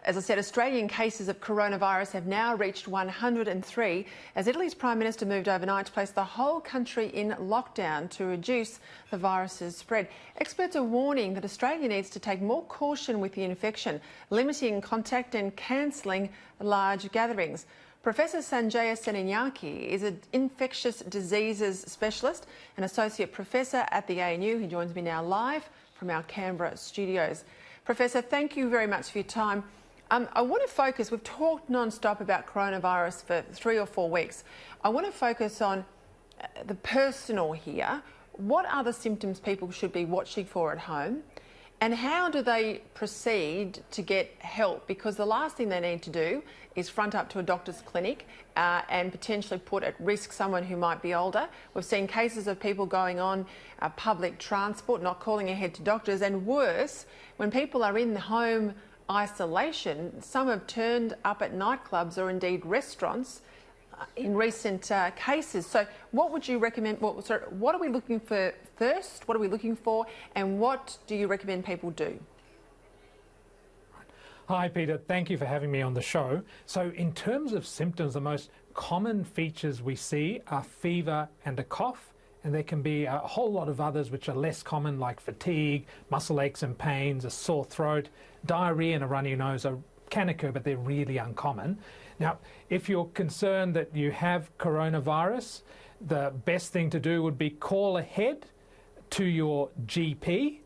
As I said, Australian cases of coronavirus have now reached 103 as Italy's Prime Minister moved overnight to place the whole country in lockdown to reduce the virus's spread. Experts are warning that Australia needs to take more caution with the infection, limiting contact and cancelling large gatherings. Professor Sanjaya Senanayake is an infectious diseases specialist and associate professor at the ANU. He joins me now live from our Canberra studios. Professor, thank you very much for your time. I want to focus, we've talked non-stop about coronavirus for 3 or 4 weeks. I want to focus on the personal here. What are the symptoms people should be watching for at home? And how do they proceed to get help? Because the last thing they need to do is front up to a doctor's clinic and potentially put at risk someone who might be older. We've seen cases of people going on public transport, not calling ahead to doctors, and worse, when people are in home isolation, some have turned up at nightclubs or indeed restaurants in recent cases. So what would you recommend, what are we looking for first, what are we looking for, and what do you recommend people do? Hi Peter, thank you for having me on the show. So in terms of symptoms, the most common features we see are fever and a cough, and there can be a whole lot of others which are less common, like fatigue, muscle aches and pains, a sore throat, diarrhea and a runny nose can occur, but they're really uncommon. Now, if you're concerned that you have coronavirus, the best thing to do would be call ahead to your GP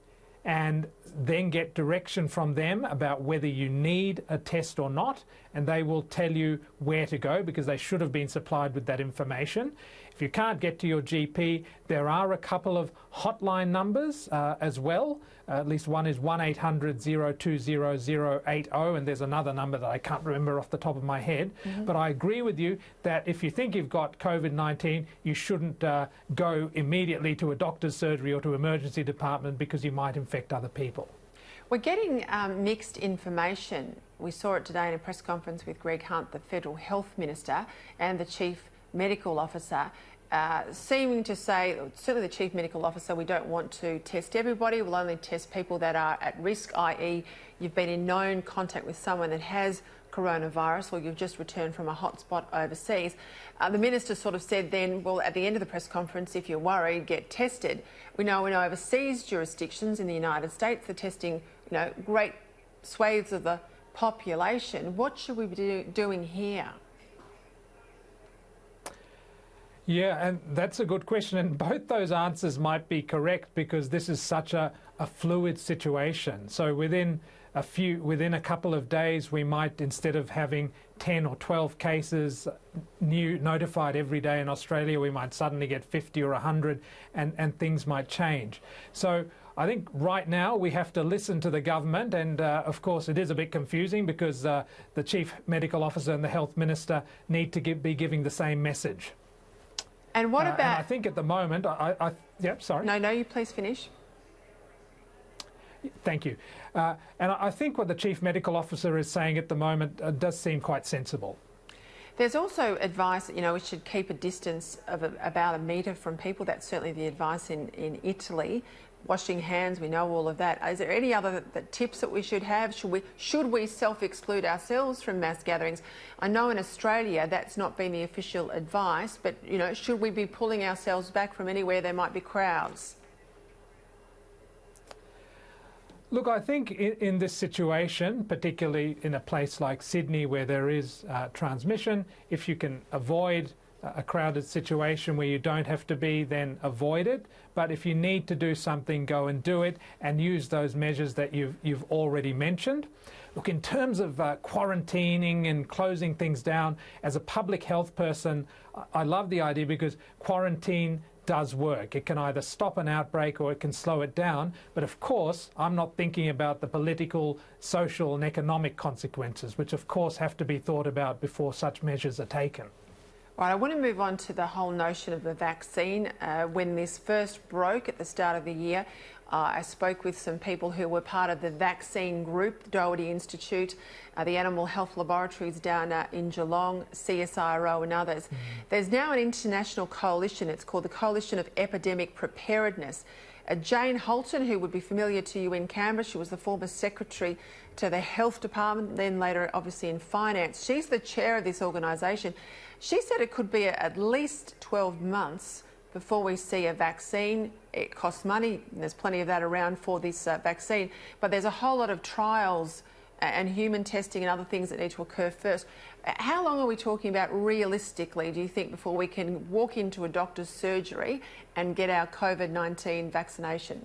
and then get direction from them about whether you need a test or not, and they will tell you where to go because they should have been supplied with that information. If you can't get to your GP, there are a couple of hotline numbers as well. At least one is 1-800-020-080, and there's another number that I can't remember off the top of my head. But I agree with you that if you think you've got COVID-19, you shouldn't go immediately to a doctor's surgery or to emergency department because you might infect other people. We're getting mixed information. We saw it today in a press conference with Greg Hunt, the Federal Health Minister, and the Chief Medical Officer, seeming to say, certainly the Chief Medical Officer, we don't want to test everybody, we'll only test people that are at risk, i.e. you've been in known contact with someone that has coronavirus or you've just returned from a hotspot overseas. The Minister sort of said then, well, at the end of the press conference, if you're worried, get tested. We know in overseas jurisdictions in the United States, they're testing, great swathes of the population. What should we be doing here? Yeah, and that's a good question, and both those answers might be correct because this is such a fluid situation. So within a couple of days, we might, instead of having 10 or 12 cases notified every day in Australia, we might suddenly get 50 or 100, and things might change. So I think right now we have to listen to the government, and of course it is a bit confusing because the Chief Medical Officer and the Health Minister need to be giving the same message. And what about... And I think at the moment, yep, sorry. No, you please finish. Thank you. And I think what the Chief Medical Officer is saying at the moment does seem quite sensible. There's also advice that, we should keep a distance of about a metre from people. That's certainly the advice in Italy. Washing hands, we know all of that. Is there any other tips that we should have? Should we self-exclude ourselves from mass gatherings? I know in Australia that's not been the official advice, but, should we be pulling ourselves back from anywhere there might be crowds? Look, I think in this situation, particularly in a place like Sydney where there is transmission, if you can avoid a crowded situation where you don't have to be, then avoid it. But if you need to do something, go and do it and use those measures that you've already mentioned. Look, in terms of quarantining and closing things down, as a public health person, I love the idea because quarantine does work. It can either stop an outbreak or it can slow it down. But of course, I'm not thinking about the political, social and economic consequences, which of course have to be thought about before such measures are taken. Right, I want to move on to the whole notion of the vaccine. When this first broke at the start of the year, I spoke with some people who were part of the vaccine group, the Doherty Institute, the Animal Health Laboratories down in Geelong, CSIRO and others. There's now an international coalition. It's called the Coalition of Epidemic Preparedness. Jane Holton, who would be familiar to you in Canberra. She was the former secretary to the Health Department, then later obviously in finance. She's the chair of this organisation. She said it could be at least 12 months before we see a vaccine. It costs money, and there's plenty of that around for this vaccine, but there's a whole lot of trials and human testing and other things that need to occur first. How long are we talking about realistically, do you think, before we can walk into a doctor's surgery and get our COVID-19 vaccination?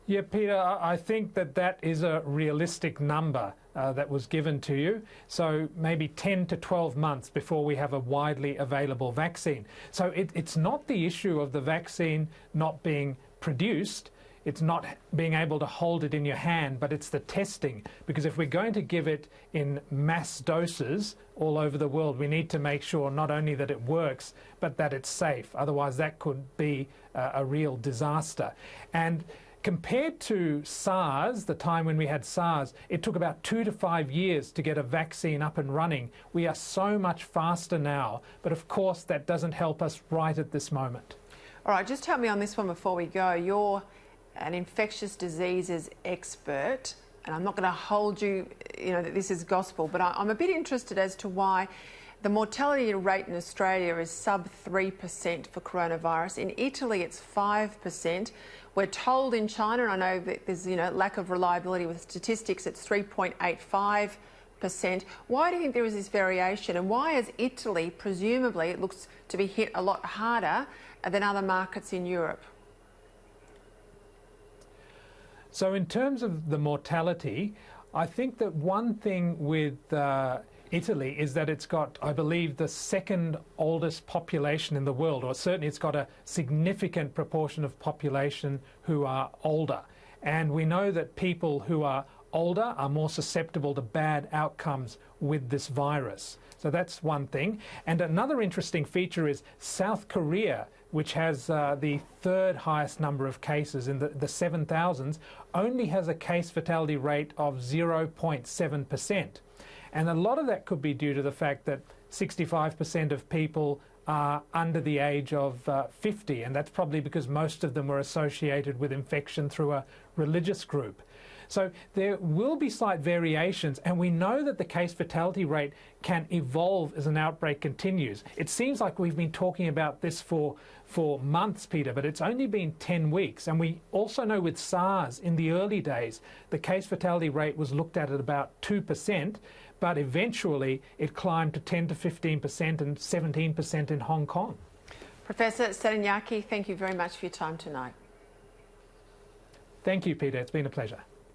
Yeah, Peter, I think that is a realistic number that was given to you. So maybe 10 to 12 months before we have a widely available vaccine. So it's not the issue of the vaccine not being produced. It's not being able to hold it in your hand, but it's the testing. Because if we're going to give it in mass doses all over the world, we need to make sure not only that it works, but that it's safe. Otherwise, that could be a real disaster. And compared to SARS, the time when we had SARS, it took about 2 to 5 years to get a vaccine up and running. We are so much faster now, but of course that doesn't help us right at this moment. All right, just help me on this one before we go. You're an infectious diseases expert, and I'm not going to hold you, that this is gospel, but I'm a bit interested as to why the mortality rate in Australia is sub 3% for coronavirus. In Italy, it's 5%. We're told in China, and I know that there's lack of reliability with statistics, it's 3.85%. Why do you think there is this variation, and why is Italy, presumably, it looks to be hit a lot harder than other markets in Europe? So in terms of the mortality, I think that one thing with Italy is that it's got, I believe, the second oldest population in the world, or certainly it's got a significant proportion of population who are older. And we know that people who are older are more susceptible to bad outcomes with this virus. So that's one thing. And another interesting feature is South Korea, which has the third highest number of cases in the 7,000s, only has a case fatality rate of 0.7%. And a lot of that could be due to the fact that 65% of people are under the age of 50, and that's probably because most of them were associated with infection through a religious group. So there will be slight variations, and we know that the case fatality rate can evolve as an outbreak continues. It seems like we've been talking about this for months, Peter, but it's only been 10 weeks. And we also know with SARS in the early days, the case fatality rate was looked at about 2%, but eventually it climbed to 10 to 15% and 17% in Hong Kong. Professor Senanayake, thank you very much for your time tonight. Thank you, Peter. It's been a pleasure.